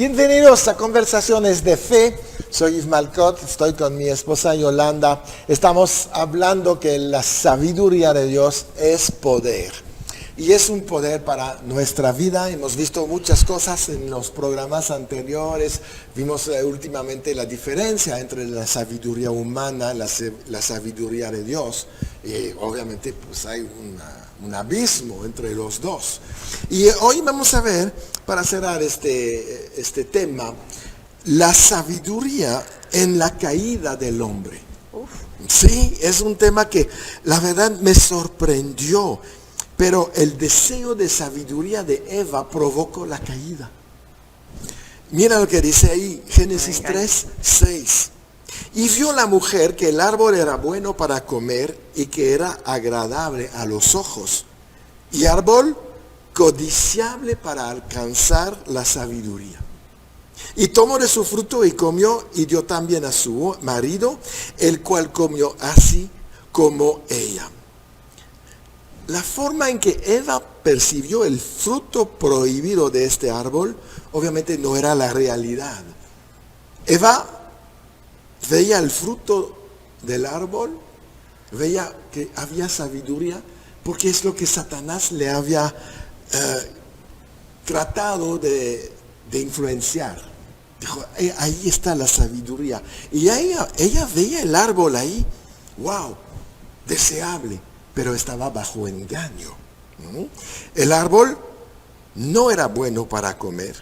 Bienvenidos a Conversaciones de Fe. Soy Yves Malcott, estoy con mi esposa Yolanda. Estamos hablando que la sabiduría de Dios es poder. Y es un poder para nuestra vida. Hemos visto muchas cosas en los programas anteriores. Vimos últimamente la diferencia entre la sabiduría humana y la sabiduría de Dios. Y obviamente pues hay un abismo entre los dos. Y hoy vamos a ver, para cerrar este tema, la sabiduría en la caída del hombre. Sí, es un tema que la verdad me sorprendió. Pero el deseo de sabiduría de Eva provocó la caída. Mira lo que dice ahí, Génesis 3:6. Y vio la mujer que el árbol era bueno para comer y que era agradable a los ojos, y árbol codiciable para alcanzar la sabiduría. Y tomó de su fruto y comió, y dio también a su marido, el cual comió así como ella. La forma en que Eva percibió el fruto prohibido de este árbol, obviamente no era la realidad. Eva veía el fruto del árbol, veía que había sabiduría, porque es lo que Satanás le había tratado de influenciar. Dijo, ahí está la sabiduría. Y ella veía el árbol ahí, wow, deseable. Pero estaba bajo engaño. El árbol no era bueno para comer.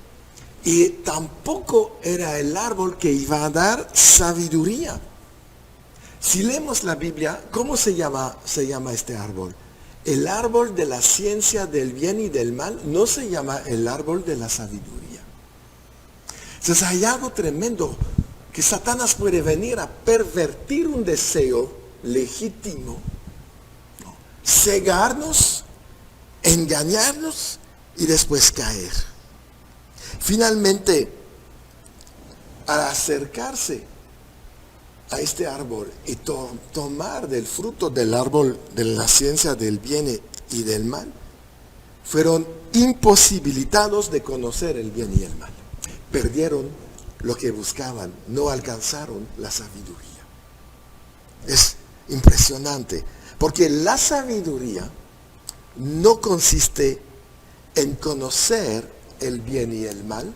Y tampoco era el árbol que iba a dar sabiduría. Si leemos la Biblia, ¿cómo se llama este árbol? El árbol de la ciencia del bien y del mal no se llama el árbol de la sabiduría. Entonces hay algo tremendo, que Satanás puede venir a pervertir un deseo legítimo, cegarnos, engañarnos y después caer. Finalmente, al acercarse a este árbol y tomar del fruto del árbol de la ciencia del bien y del mal, fueron imposibilitados de conocer el bien y el mal. Perdieron lo que buscaban, no alcanzaron la sabiduría. Es impresionante. Porque la sabiduría no consiste en conocer el bien y el mal.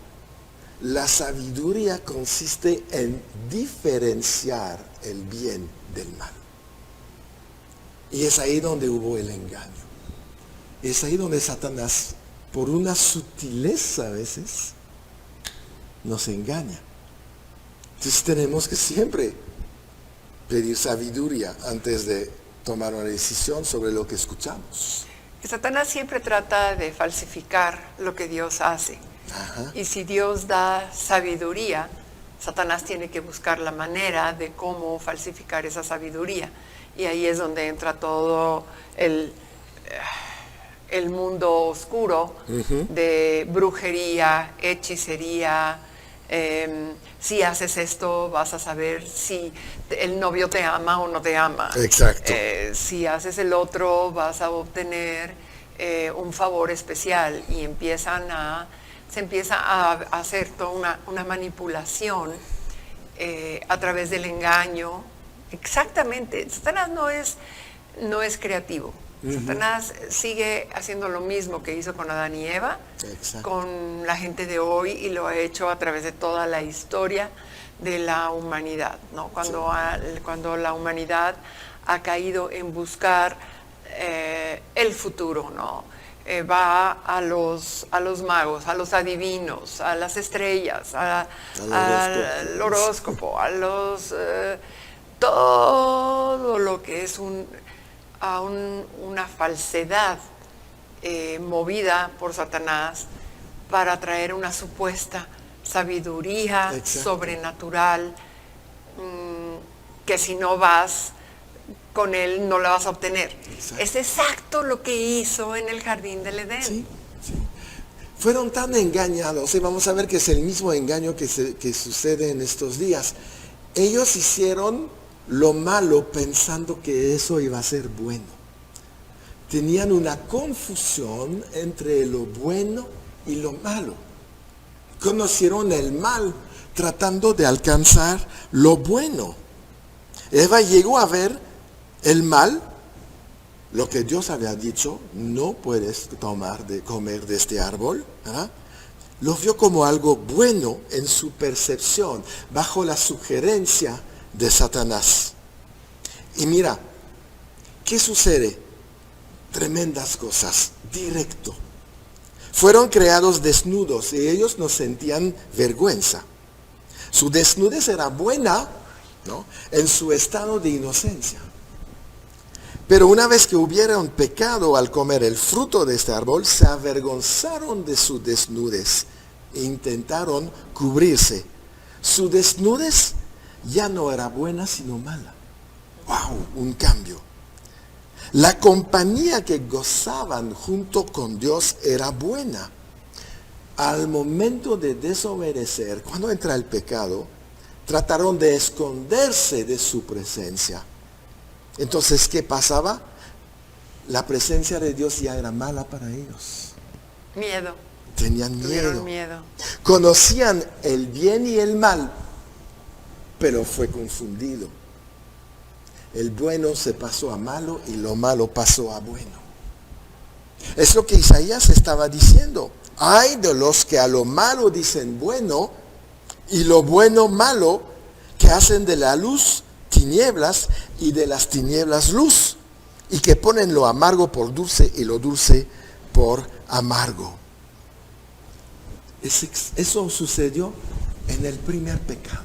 La sabiduría consiste en diferenciar el bien del mal. Y es ahí donde hubo el engaño. Es ahí donde Satanás, por una sutileza a veces, nos engaña. Entonces tenemos que siempre pedir sabiduría antes de tomar una decisión sobre lo que escuchamos. Satanás siempre trata de falsificar lo que Dios hace. Ajá. Y si Dios da sabiduría, Satanás tiene que buscar la manera de cómo falsificar esa sabiduría. Y ahí es donde entra todo el mundo oscuro de brujería, hechicería. Si haces esto, vas a saber si el novio te ama o no te ama. Exacto. Si haces el otro, vas a obtener un favor especial. Y se empieza a hacer toda una manipulación a través del engaño. Exactamente. Satanás no es creativo. Satanás sigue haciendo lo mismo que hizo con Adán y Eva, con la gente de hoy, y lo ha hecho a través de toda la historia de la humanidad, ¿no? Cuando la humanidad ha caído en buscar el futuro, ¿no? Va a los magos, a los adivinos, a las estrellas, al horóscopo, todo lo que es una falsedad movida por Satanás para traer una supuesta sabiduría sobrenatural, que si no vas con él no la vas a obtener. Es exacto lo que hizo en el jardín del Edén. Sí. Fueron tan engañados, y vamos a ver que es el mismo engaño que sucede en estos días. Ellos hicieron lo malo pensando que eso iba a ser bueno. Tenían una confusión entre lo bueno y lo malo. conocieron el mal tratando de alcanzar lo bueno. Eva llegó a ver el mal, lo que Dios había dicho, no puedes comer de este árbol, ¿verdad? Lo vio como algo bueno en su percepción, bajo la sugerencia de Satanás. Y mira, ¿qué sucede? Tremendas cosas, directo. Fueron creados desnudos y ellos no sentían vergüenza. Su desnudez era buena, ¿no?, en su estado de inocencia. Pero una vez que hubieron pecado al comer el fruto de este árbol, se avergonzaron de su desnudez e intentaron cubrirse. Su desnudez ya no era buena sino mala. ¡Wow! Un cambio. La compañía que gozaban junto con Dios era buena. Al momento de desobedecer, cuando entra el pecado, trataron de esconderse de su presencia. Entonces, ¿qué pasaba? La presencia de Dios ya era mala para ellos. Miedo. Tenían Tuvieron miedo. miedo. Conocían el bien y el mal, pero fue confundido. El bueno se pasó a malo y lo malo pasó a bueno. Es lo que Isaías estaba diciendo. Ay de los que a lo malo dicen bueno y lo bueno malo, que hacen de la luz tinieblas y de las tinieblas luz, y que ponen lo amargo por dulce y lo dulce por amargo. Eso sucedió en el primer pecado.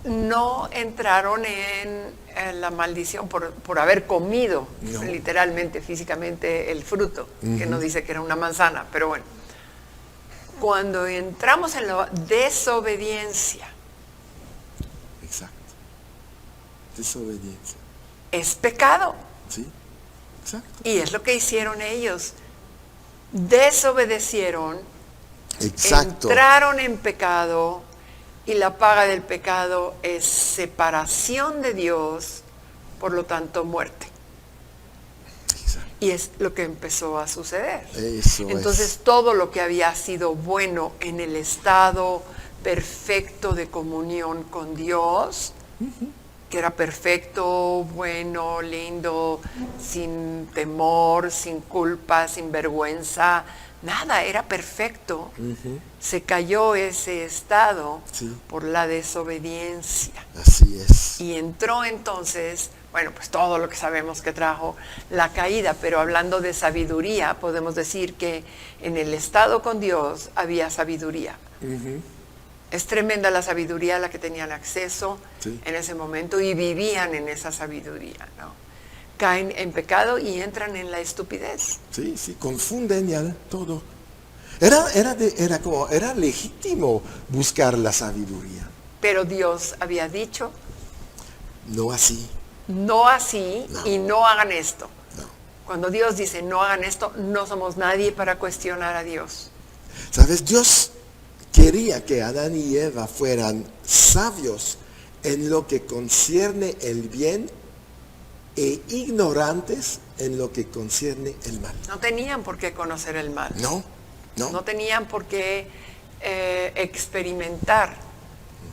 No entraron en la maldición por haber comido, No. literalmente, físicamente, el fruto, que no dice que era una manzana, pero bueno. Cuando entramos en la desobediencia, Exacto. Desobediencia. es pecado. ¿Sí? Exacto. Y es lo que hicieron ellos. Desobedecieron, Exacto. entraron en pecado, y la paga del pecado es separación de Dios, por lo tanto muerte. Exacto. Y es lo que empezó a suceder. Eso Entonces todo lo que había sido bueno en el estado perfecto de comunión con Dios, que era perfecto, bueno, lindo, sin temor, sin culpa, sin vergüenza, nada, era perfecto. Se cayó ese estado Sí. por la desobediencia. Así es. Y entró entonces, bueno, pues todo lo que sabemos que trajo la caída, pero hablando de sabiduría, podemos decir que en el estado con Dios había sabiduría. Es tremenda la sabiduría a la que tenían acceso Sí. en ese momento y vivían en esa sabiduría, ¿no? Caen en pecado y entran en la estupidez. Sí, sí, confunden ya todo. Era legítimo buscar la sabiduría. Pero Dios había dicho, No así. no así, No. y no hagan esto. No. Cuando Dios dice no hagan esto, no somos nadie para cuestionar a Dios. ¿Sabes? Dios quería que Adán y Eva fueran sabios en lo que concierne el bien e ignorantes en lo que concierne el mal. No tenían por qué conocer el mal. No, no. No tenían por qué experimentar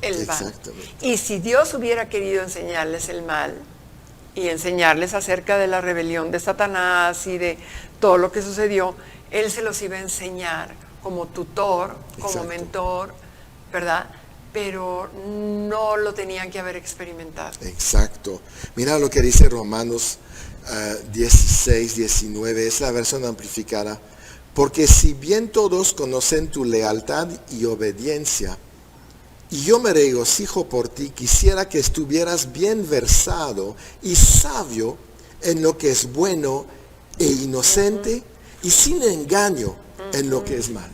el mal. Exactamente. Y si Dios hubiera querido enseñarles el mal y enseñarles acerca de la rebelión de Satanás y de todo lo que sucedió, Él se los iba a enseñar como tutor, como Exacto. mentor, ¿verdad? Pero no lo tenían que haber experimentado. Exacto. Mira lo que dice Romanos 16, 19, es la versión amplificada. Porque si bien todos conocen tu lealtad y obediencia, y yo me regocijo por ti, quisiera que estuvieras bien versado y sabio en lo que es bueno e inocente y sin engaño en lo que es malo.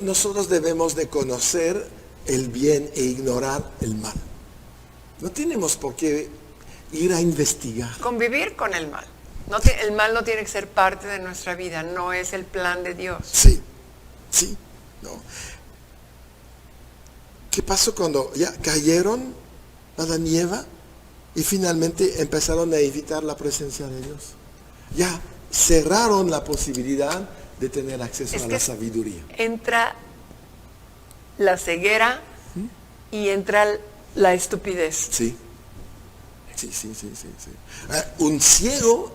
Nosotros debemos de conocer el bien e ignorar el mal. No tenemos por qué ir a investigar. Convivir con el mal. El mal no tiene que ser parte de nuestra vida, no es el plan de Dios. Sí, sí, no. ¿Qué pasó cuando ya cayeron Adán y Eva y finalmente empezaron a evitar la presencia de Dios? Ya cerraron la posibilidad de tener acceso Es a que la sabiduría. entra la ceguera y entra la estupidez. Sí. Sí. Un ciego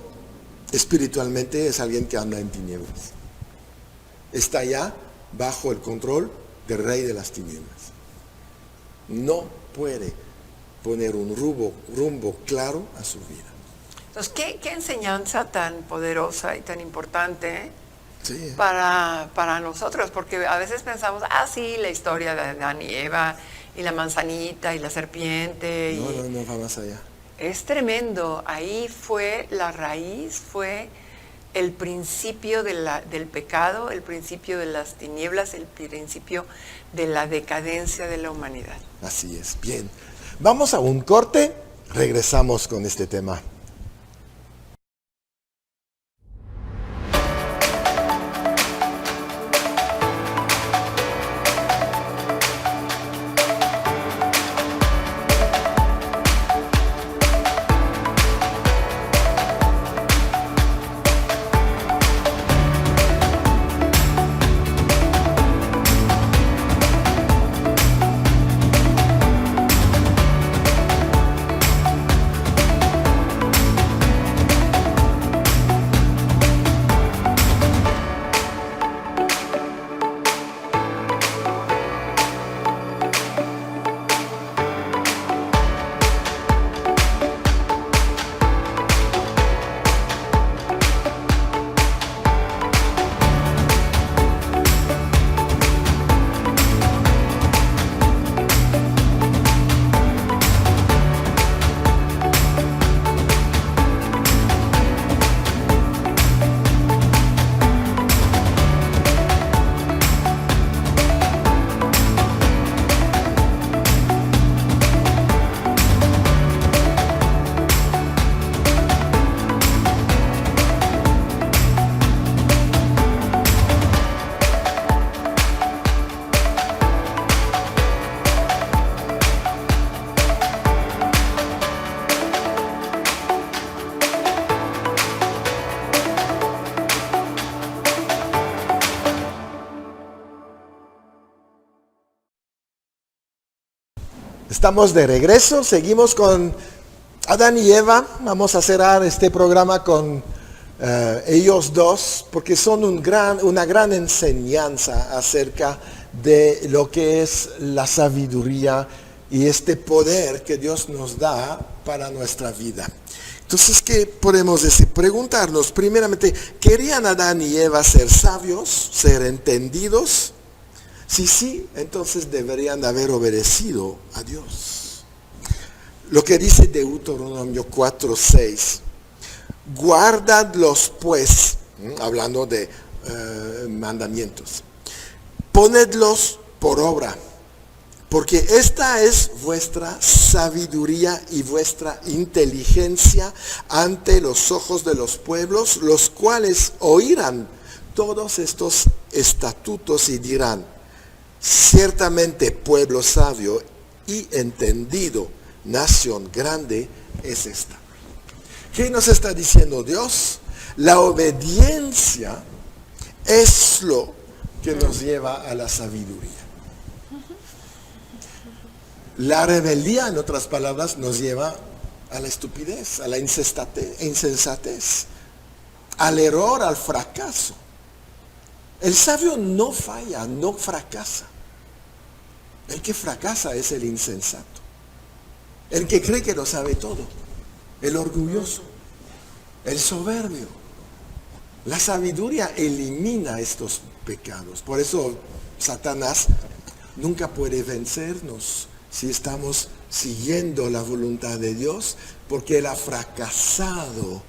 espiritualmente es alguien que anda en tinieblas. Está ya bajo el control del rey de las tinieblas. No puede poner un rumbo claro a su vida. Entonces, ¿qué enseñanza tan poderosa y tan importante Sí. para nosotros? Porque a veces pensamos, sí, la historia de Adán y Eva, y la manzanita, y la serpiente. No va más allá. Es tremendo. Ahí fue la raíz, fue el principio del pecado, el principio de las tinieblas, el principio de la decadencia de la humanidad. Así es. Bien. Vamos a un corte. Regresamos con este tema. Estamos de regreso, seguimos con Adán y Eva. Vamos a cerrar este programa con ellos dos, porque son una gran enseñanza acerca de lo que es la sabiduría y este poder que Dios nos da para nuestra vida. Entonces, ¿qué podemos decir? Preguntarnos, primeramente, ¿querían Adán y Eva ser sabios, ser entendidos? Si sí, entonces deberían de haber obedecido a Dios. Lo que dice Deuteronomio 4:6, guardadlos pues, hablando de mandamientos, ponedlos por obra, porque esta es vuestra sabiduría y vuestra inteligencia ante los ojos de los pueblos, los cuales oirán todos estos estatutos y dirán, ciertamente pueblo sabio y entendido, nación grande es esta. ¿Qué nos está diciendo Dios? La obediencia es lo que nos lleva a la sabiduría. La rebeldía, en otras palabras, nos lleva a la estupidez, a la insensatez, al error, al fracaso. El sabio no falla, no fracasa. El que fracasa es el insensato. El que cree que lo sabe todo. El orgulloso. El soberbio. La sabiduría elimina estos pecados. Por eso Satanás nunca puede vencernos si estamos siguiendo la voluntad de Dios, porque él ha fracasado,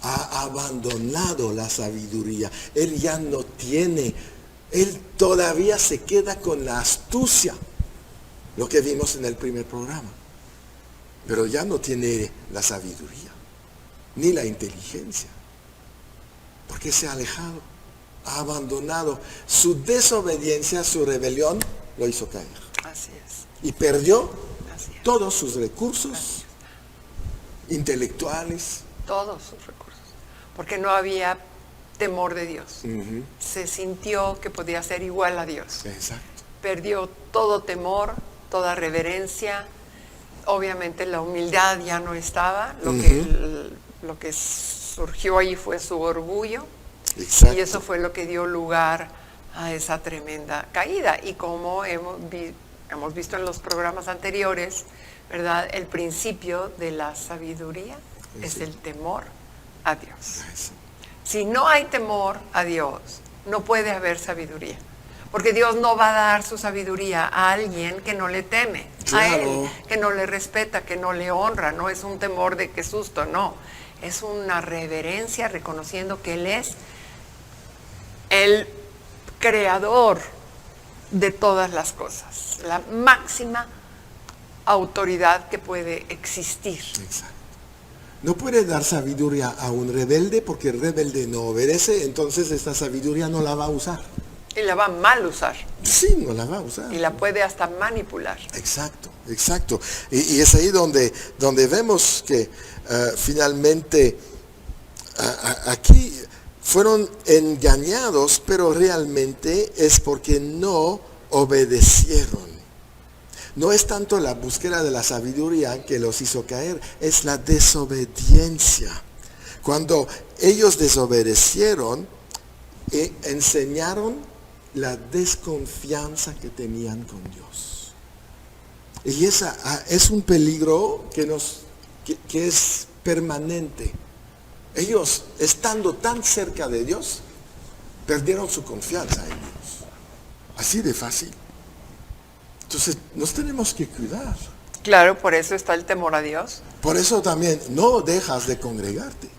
ha abandonado la sabiduría. Él ya no tiene, él todavía se queda con la astucia, lo que vimos en el primer programa, pero ya no tiene la sabiduría, ni la inteligencia, porque se ha alejado, ha abandonado. Su desobediencia, su rebelión, lo hizo caer. Así es. Y perdió Así es. todos sus recursos intelectuales. Todos sus recursos. Porque no había temor de Dios. Se sintió que podía ser igual a Dios. Exacto. Perdió todo temor, toda reverencia. Obviamente la humildad ya no estaba. Lo que surgió ahí fue su orgullo. Exacto. Y eso fue lo que dio lugar a esa tremenda caída. Y como hemos visto en los programas anteriores, ¿verdad? El principio de la sabiduría es el temor a Dios. Si no hay temor a Dios, no puede haber sabiduría. Porque Dios no va a dar su sabiduría a alguien que no le teme, a Él, que no le respeta, que no le honra. No es un temor de qué susto, no. Es una reverencia reconociendo que Él es el creador de todas las cosas, la máxima autoridad que puede existir. Exacto. No puede dar sabiduría a un rebelde porque el rebelde no obedece, entonces esta sabiduría no la va a usar. Y la va a mal usar. Sí, no la va a usar. Y la puede hasta manipular. Exacto, exacto. Y es ahí donde vemos que finalmente aquí fueron engañados, pero realmente es porque no obedecieron. No es tanto la búsqueda de la sabiduría que los hizo caer, es la desobediencia. Cuando ellos desobedecieron, enseñaron la desconfianza que tenían con Dios. Y esa es un peligro que es permanente. Ellos, estando tan cerca de Dios, perdieron su confianza en Dios. Así de fácil. Entonces, nos tenemos que cuidar. Claro, por eso está el temor a Dios. Por eso también no dejas de congregarte.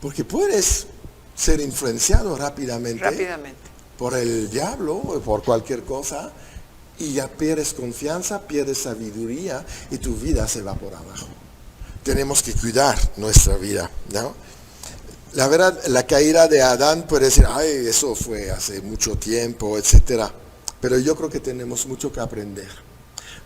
Porque puedes ser influenciado rápidamente por el diablo o por cualquier cosa y ya pierdes confianza, pierdes sabiduría y tu vida se va por abajo. Tenemos que cuidar nuestra vida, ¿no? La verdad, la caída de Adán puede decir, ay, eso fue hace mucho tiempo, etcétera. Pero yo creo que tenemos mucho que aprender.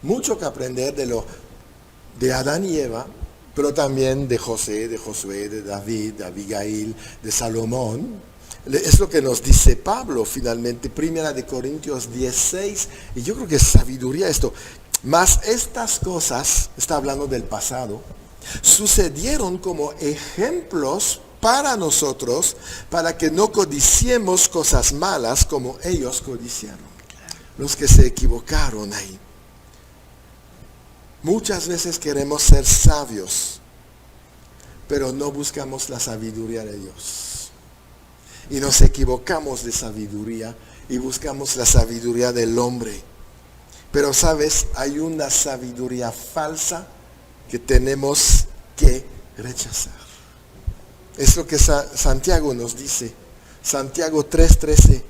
Mucho que aprender de Adán y Eva, pero también de José, de Josué, de David, de Abigail, de Salomón. Es lo que nos dice Pablo finalmente, 1 Corintios 16, y yo creo que es sabiduría esto. Mas estas cosas, está hablando del pasado, sucedieron como ejemplos para nosotros, para que no codiciemos cosas malas como ellos codiciaron. Los que se equivocaron ahí. Muchas veces queremos ser sabios, pero no buscamos la sabiduría de Dios. Y nos equivocamos de sabiduría y buscamos la sabiduría del hombre. Pero sabes, hay una sabiduría falsa que tenemos que rechazar. Es lo que Santiago nos dice. Santiago 3:13.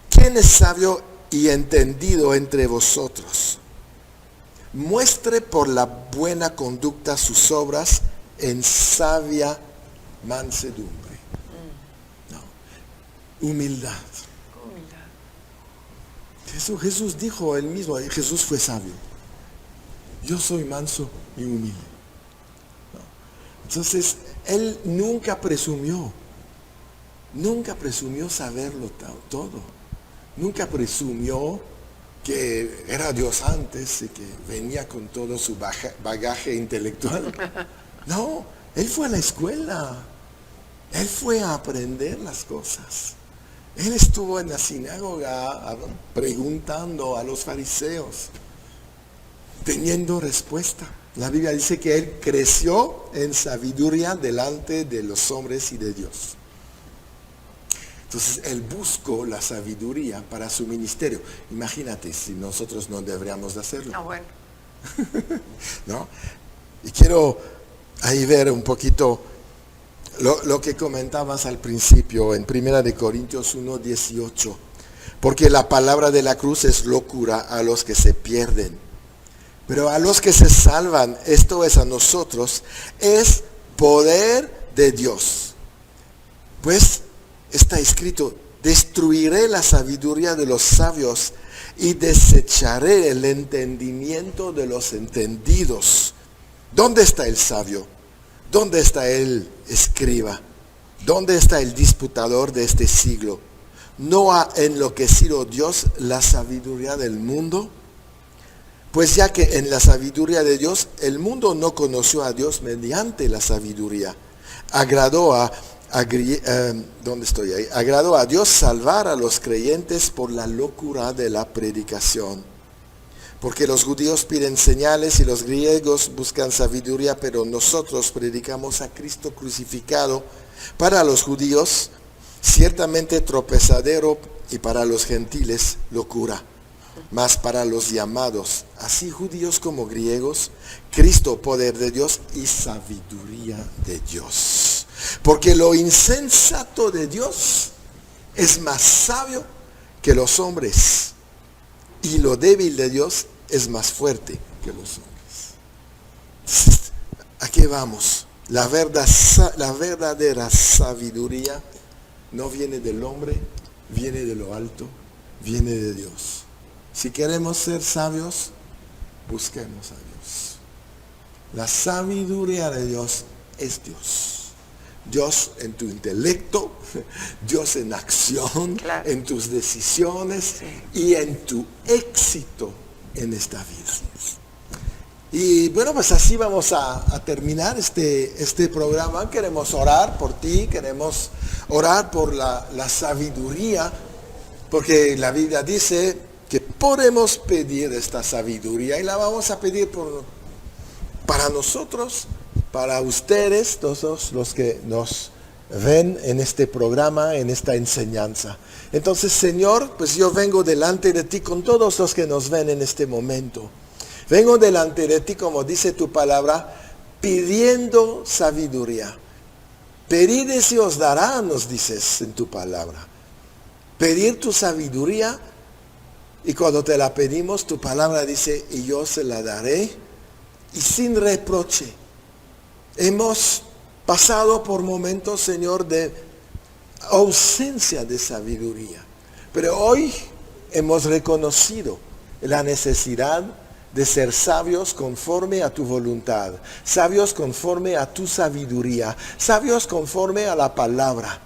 ¿Quién es sabio y entendido entre vosotros? Muestre por la buena conducta sus obras en sabia mansedumbre. No. Humildad. Jesús dijo él mismo, Jesús fue sabio. Yo soy manso y humilde. No. Entonces, él nunca presumió saberlo todo. Nunca presumió que era Dios antes y que venía con todo su bagaje intelectual. No, él fue a la escuela. Él fue a aprender las cosas. Él estuvo en la sinagoga preguntando a los fariseos, teniendo respuesta. La Biblia dice que él creció en sabiduría delante de los hombres y de Dios. Entonces, él buscó la sabiduría para su ministerio. Imagínate si nosotros no deberíamos de hacerlo. Ah, bueno. ¿No? Y quiero ahí ver un poquito lo que comentabas al principio en 1 Corintios 1:18. Porque la palabra de la cruz es locura a los que se pierden. Pero a los que se salvan, esto es a nosotros, es poder de Dios. Pues está escrito, destruiré la sabiduría de los sabios y desecharé el entendimiento de los entendidos. ¿Dónde está el sabio? ¿Dónde está el escriba? ¿Dónde está el disputador de este siglo? ¿No ha enloquecido Dios la sabiduría del mundo? Pues ya que en la sabiduría de Dios, el mundo no conoció a Dios mediante la sabiduría. Agradó a Dios salvar a los creyentes por la locura de la predicación. Porque los judíos piden señales y los griegos buscan sabiduría, pero nosotros predicamos a Cristo crucificado, para los judíos ciertamente tropezadero y para los gentiles locura. Mas para los llamados, así judíos como griegos, Cristo poder de Dios y sabiduría de Dios. Porque lo insensato de Dios es más sabio que los hombres, y lo débil de Dios es más fuerte que los hombres. ¿A qué vamos? La verdadera sabiduría no viene del hombre, viene de lo alto, viene de Dios. Si queremos ser sabios, busquemos a Dios. La sabiduría de Dios es Dios. Dios en tu intelecto, Dios en acción, claro, en tus decisiones, sí, y en tu éxito en esta vida. Y bueno, pues así vamos a terminar este programa. Queremos orar por ti, queremos orar por la sabiduría, porque la Biblia dice que podemos pedir esta sabiduría y la vamos a pedir para nosotros, para ustedes, todos los que nos ven en este programa, en esta enseñanza. Entonces, Señor, pues yo vengo delante de ti con todos los que nos ven en este momento. Vengo delante de ti, como dice tu palabra, pidiendo sabiduría. Pedid y se os dará, nos dices en tu palabra. Pedir tu sabiduría, y cuando te la pedimos, tu palabra dice, y yo se la daré, y sin reproche. Hemos pasado por momentos, Señor, de ausencia de sabiduría. Pero hoy hemos reconocido la necesidad de ser sabios conforme a tu voluntad, sabios conforme a tu sabiduría, sabios conforme a la palabra.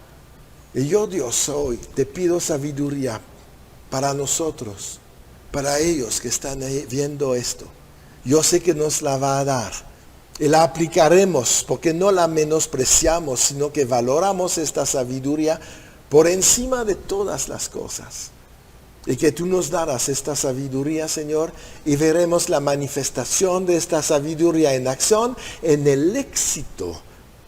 Y yo, Dios, hoy te pido sabiduría para nosotros, para ellos que están viendo esto. Yo sé que nos la va a dar. Y la aplicaremos porque no la menospreciamos, sino que valoramos esta sabiduría por encima de todas las cosas. Y que tú nos darás esta sabiduría, Señor, y veremos la manifestación de esta sabiduría en acción, en el éxito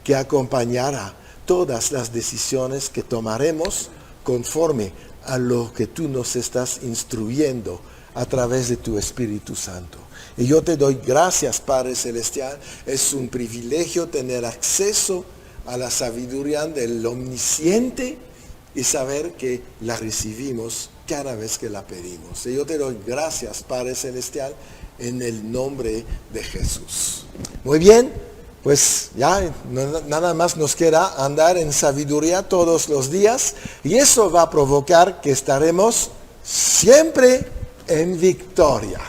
que acompañará todas las decisiones que tomaremos conforme a lo que tú nos estás instruyendo a través de tu Espíritu Santo. Y yo te doy gracias, Padre Celestial. Es un privilegio tener acceso a la sabiduría del Omnisciente y saber que la recibimos cada vez que la pedimos. Y yo te doy gracias, Padre Celestial, en el nombre de Jesús. Muy bien, pues ya nada más nos queda andar en sabiduría todos los días, y eso va a provocar que estaremos siempre en victoria.